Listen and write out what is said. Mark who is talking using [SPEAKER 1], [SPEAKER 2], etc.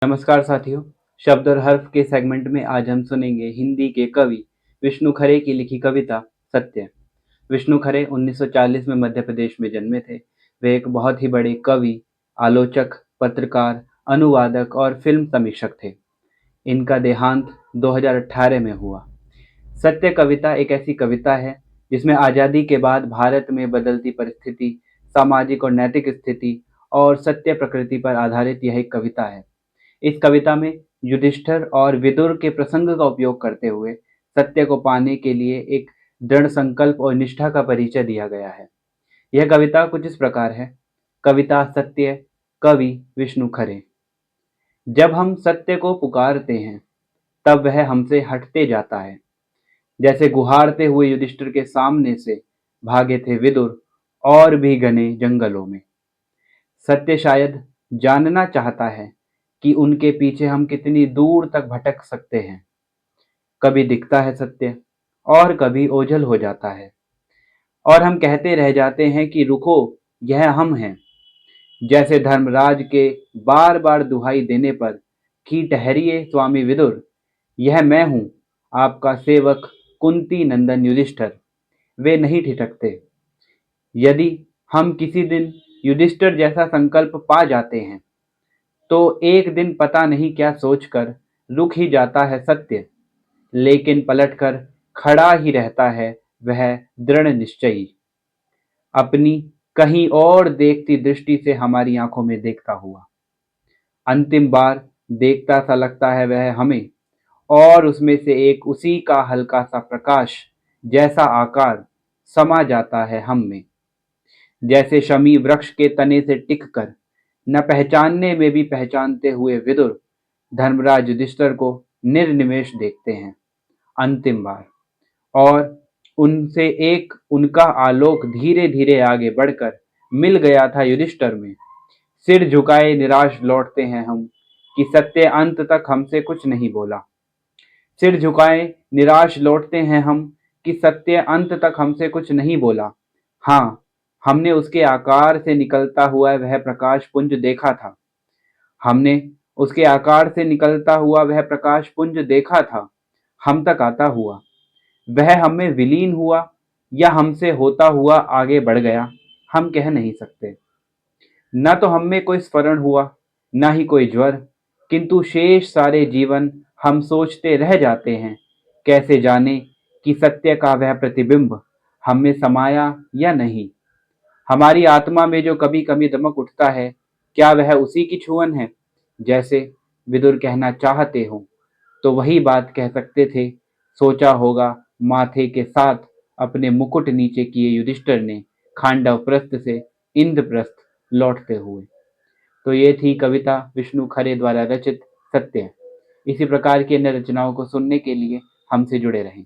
[SPEAKER 1] नमस्कार साथियों। शब्द और हर्फ के सेगमेंट में आज हम सुनेंगे हिंदी के कवि विष्णु खरे की लिखी कविता सत्य। विष्णु खरे 1940 में मध्य प्रदेश में जन्मे थे। वे एक बहुत ही बड़े कवि, आलोचक, पत्रकार, अनुवादक और फिल्म समीक्षक थे। इनका देहांत 2018 में हुआ। सत्य कविता एक ऐसी कविता है जिसमें आज़ादी के बाद भारत में बदलती परिस्थिति, सामाजिक और नैतिक स्थिति और सत्य प्रकृति पर आधारित यह एक कविता है। इस कविता में युधिष्ठिर और विदुर के प्रसंग का उपयोग करते हुए सत्य को पाने के लिए एक दृढ़ संकल्प और निष्ठा का परिचय दिया गया है। यह कविता कुछ इस प्रकार है। कविता सत्य, कवि विष्णु खरे। जब हम सत्य को पुकारते हैं तब वह हमसे हटते जाता है। जैसे गुहारते हुए युधिष्ठिर के सामने से भागे थे विदुर और भी घने जंगलों में। सत्य शायद जानना चाहता है कि उनके पीछे हम कितनी दूर तक भटक सकते हैं। कभी दिखता है सत्य और कभी ओझल हो जाता है और हम कहते रह जाते हैं कि रुको, यह हम हैं। जैसे धर्मराज के बार बार दुहाई देने पर कि ठहरिए स्वामी विदुर, यह मैं हूं, आपका सेवक कुंती नंदन युधिष्ठिर। वे नहीं ठिठकते। यदि हम किसी दिन युधिष्ठिर जैसा संकल्प पा जाते हैं तो एक दिन पता नहीं क्या सोचकर रुक ही जाता है सत्य, लेकिन पलटकर खड़ा ही रहता है वह दृढ़ निश्चयी, अपनी कहीं और देखती दृष्टि से हमारी आंखों में देखता हुआ। अंतिम बार देखता सा लगता है वह हमें, और उसमें से एक उसी का हल्का सा प्रकाश जैसा आकार समा जाता है हम में। जैसे शमी वृक्ष के तने से टिक कर न पहचानने में भी पहचानते हुए विदुर धर्मराज युधिष्ठिर को निर्निमेष देखते हैं अंतिम बार, और उनसे एक उनका आलोक धीरे धीरे आगे बढ़कर मिल गया था युधिष्ठिर में। सिर झुकाए निराश लौटते हैं हम कि सत्य अंत तक हमसे कुछ नहीं बोला। सिर झुकाए निराश लौटते हैं हम कि सत्य अंत तक हमसे कुछ नहीं बोला। हाँ, हमने उसके आकार से निकलता हुआ वह प्रकाश पुंज देखा था। हमने उसके आकार से निकलता हुआ वह प्रकाश पुंज देखा था। हम तक आता हुआ वह हम में विलीन हुआ या हमसे होता हुआ आगे बढ़ गया, हम कह नहीं सकते। न तो हम में कोई स्फरण हुआ, न ही कोई ज्वर, किंतु शेष सारे जीवन हम सोचते रह जाते हैं, कैसे जाने कि सत्य का वह प्रतिबिंब हम में समाया या नहीं। हमारी आत्मा में जो कभी कभी दमक उठता है, क्या वह उसी की छुअन है? जैसे विदुर कहना चाहते हो तो वही बात कह सकते थे, सोचा होगा माथे के साथ अपने मुकुट नीचे किए युधिष्ठिर ने खांडव प्रस्थ से इंद्रप्रस्थ लौटते हुए। तो ये थी कविता विष्णु खरे द्वारा रचित सत्य। इसी प्रकार की अन्य रचनाओं को सुनने के लिए हमसे जुड़े रहें।